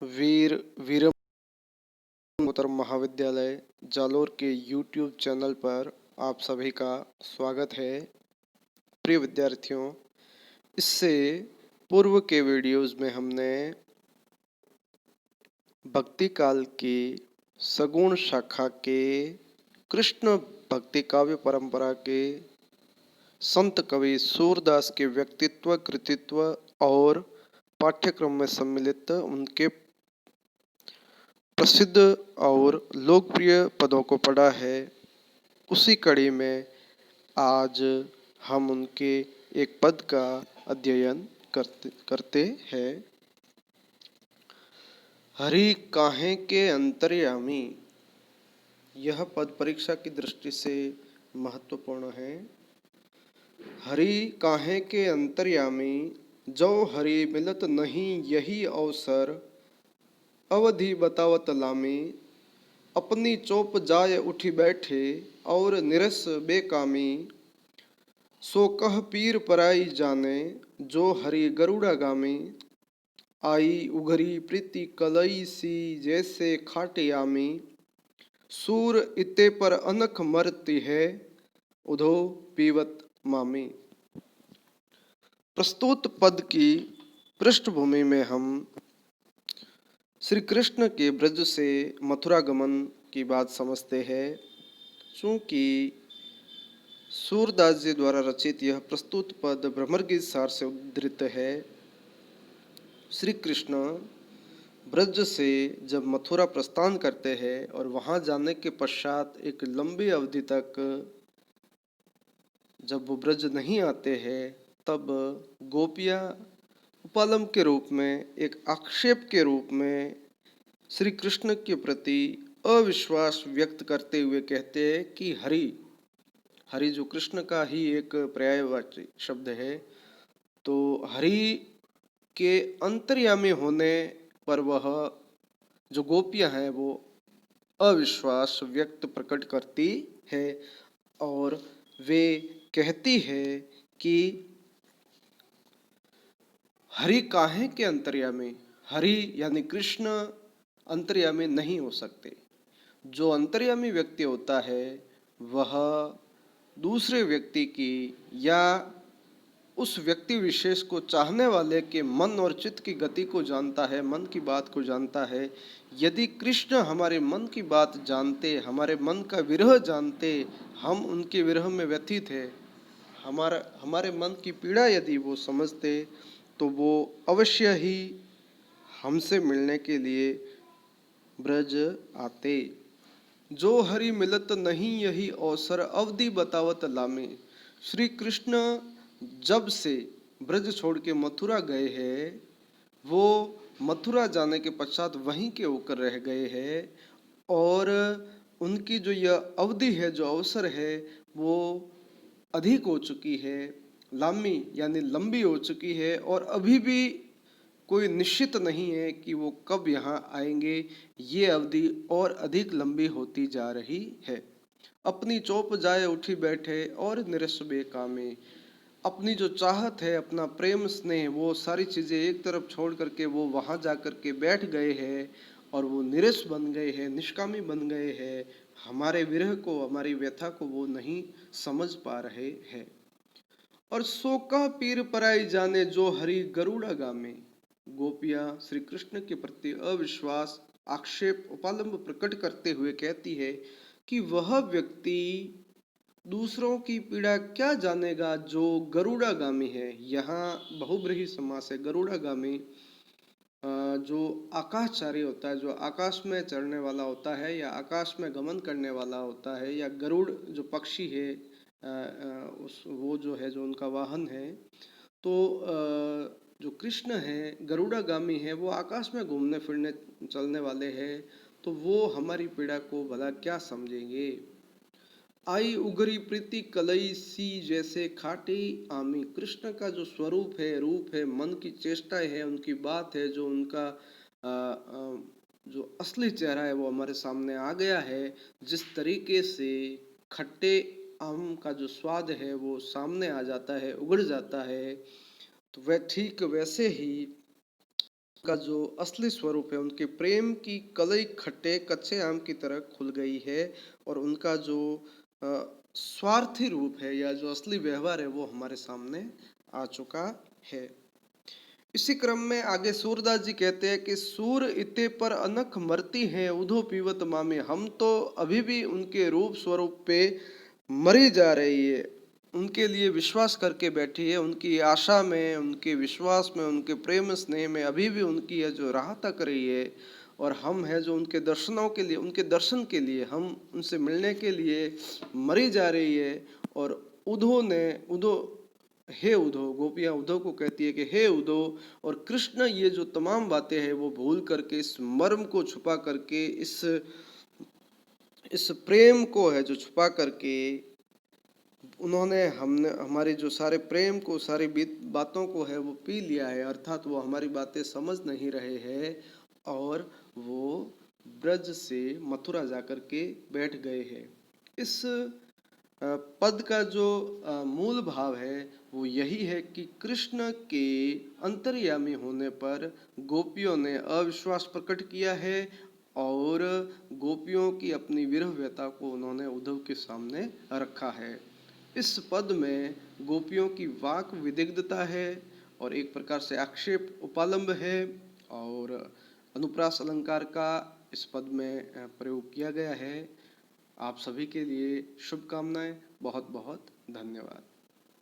वीर वीरम उत्तर महाविद्यालय जालोर के YouTube channel पर आप सभी का स्वागत है। प्रिय विद्यार्थियों, इससे पूर्व के वीडियोस में हमने भक्ति काल की सगुण शाखा के कृष्ण भक्ति काव्य परंपरा के संत कवि सूरदास के व्यक्तित्व, कृतित्व और पाठ्यक्रम में सम्मिलित उनके प्रसिद्ध और लोकप्रिय पदों को पढ़ा है। उसी कड़ी में आज हम उनके एक पद का अध्ययन करते हैं। हरि काहे के अंतर्यामी। यह पद परीक्षा की दृष्टि से महत्वपूर्ण है। हरि काहे के अंतर्यामी, जो हरि मिलत नहीं यही अवसर, अवधि बतावत लामी, अपनी चौप जाय उठी बैठे और निरस बेकामी, सो कह पीर पराई जाने, जो हरि गरुड़ा गामी, आई उघरी प्रीति कलई सी जैसे खाटियामी, सूर इते पर अनख मरती है, उधो पीवत मामी। प्रस्तुत पद की पृष्ठभूमि में हम श्री कृष्ण के ब्रज से मथुरा गमन की बात समझते हैं। चूंकि सूरदास जी द्वारा रचित यह प्रस्तुत पद ब्रह्मगीत सार से उद्धृत है। श्री कृष्ण ब्रज से जब मथुरा प्रस्थान करते हैं और वहां जाने के पश्चात एक लंबी अवधि तक जब वो ब्रज नहीं आते हैं, तब गोपियां उपालम के रूप में, एक आक्षेप के रूप में श्री कृष्ण के प्रति अविश्वास व्यक्त करते हुए कहते हैं कि हरि, हरि जो कृष्ण का ही एक पर्यायवाची शब्द है, तो हरि के अंतर्यामी होने पर वह जो गोपियां हैं वो अविश्वास व्यक्त प्रकट करती है और वे कहती है कि हरि काहे के अंतर्यामी, हरि यानी कृष्ण अंतर्यामी नहीं हो सकते। जो अंतर्यामी व्यक्ति होता है वह दूसरे व्यक्ति की या उस व्यक्ति विशेष को चाहने वाले के मन और चित्त की गति को जानता है, मन की बात को जानता है। यदि कृष्ण हमारे मन की बात जानते, हमारे मन का विरह जानते, हम उनके विरह में व्यथित है, हमारे मन की पीड़ा यदि वो समझते, तो वो अवश्य ही हमसे मिलने के लिए ब्रज आते। जो हरि मिलत नहीं यही अवसर, अवधि बतावत लामे। श्री कृष्ण जब से ब्रज छोड़ के मथुरा गए हैं, वो मथुरा जाने के पश्चात वहीं के होकर रह गए हैं और उनकी जो यह अवधि है, जो अवसर है, वो अधिक हो चुकी है, लामी यानी लंबी हो चुकी है और अभी भी कोई निश्चित नहीं है कि वो कब यहाँ आएंगे। ये अवधि और अधिक लंबी होती जा रही है। अपनी चौप जाए उठी बैठे और निरस बेकामे। अपनी जो चाहत है, अपना प्रेम स्नेह, वो सारी चीज़ें एक तरफ छोड़ करके वो वहाँ जा कर के बैठ गए हैं और वो निरस बन गए हैं, निष्कामी बन गए हैं। हमारे विरह को, हमारी व्यथा को वो नहीं समझ पा रहे हैं। और सो कह पीर पराई जाने, जो हरि गरुड़ा गामे। गोपियां श्री कृष्ण के प्रति अविश्वास, आक्षेप, उपालंब प्रकट करते हुए कहती है कि वह व्यक्ति दूसरों की पीड़ा क्या जानेगा जो गरुड़ागामी है। यहाँ बहुब्रीहि समास है। गरुड़ागामी जो आकाशचारी होता है, जो आकाश में चढ़ने वाला होता है या आकाश में गमन करने वाला होता है, या गरुड़ जो पक्षी है, उस वो जो है, जो उनका वाहन है, तो जो कृष्ण है गरुड़ागामी है, वो आकाश में घूमने फिरने चलने वाले हैं, तो वो हमारी पीड़ा को भला क्या समझेंगे। आई उगरी प्रीति कलई सी जैसे खाटी आमी। कृष्ण का जो स्वरूप है, रूप है, मन की चेष्टाएं है, उनकी बात है, जो उनका जो असली चेहरा है वो हमारे सामने आ गया है। जिस तरीके से खट्टे आम का जो स्वाद है वो सामने आ जाता है, उगड़ जाता है, तो वह ठीक वैसे ही का जो असली स्वरूप है, उनके प्रेम की कलई खट्टे कच्चे आम की तरह खुल गई है और उनका जो स्वार्थी रूप है या जो असली व्यवहार है वो हमारे सामने आ चुका है। इसी क्रम में आगे सूरदास जी कहते हैं कि सूर इते पर अनख मरती हैं उधो पीवत मामे, हम तो अभी भी उनके रूप स्वरूप पे मरी जा रही है, उनके लिए विश्वास करके बैठी है, उनकी आशा में, उनके विश्वास में, उनके प्रेम स्नेह में अभी भी उनकी है जो राह तक रही है। और हम हैं जो उनके दर्शनों के लिए, उनके दर्शन के लिए, हम उनसे मिलने के लिए मरी जा रही है। और उधो ने उधो, हे उधो, गोपियाँ उधो को कहती है कि हे उधो। और कृष्ण ये जो तमाम बातें हैं वो भूल करके, इस मर्म को छुपा करके, इस प्रेम को है जो छुपा करके उन्होंने हमने हमारी जो सारे प्रेम को, सारी बातों को है वो पी लिया है, अर्थात वो हमारी बातें समझ नहीं रहे हैं और वो ब्रज से मथुरा जाकर के बैठ गए हैं। इस पद का जो मूल भाव है वो यही है कि कृष्ण के अंतर्यामी होने पर गोपियों ने अविश्वास प्रकट किया है और गोपियों की अपनी विरह व्यथा को उन्होंने उद्धव के सामने रखा है। इस पद में गोपियों की वाक विदिग्धता है और एक प्रकार से आक्षेप उपालंब है और अनुप्रास अलंकार का इस पद में प्रयोग किया गया है। आप सभी के लिए शुभकामनाएं। बहुत बहुत धन्यवाद।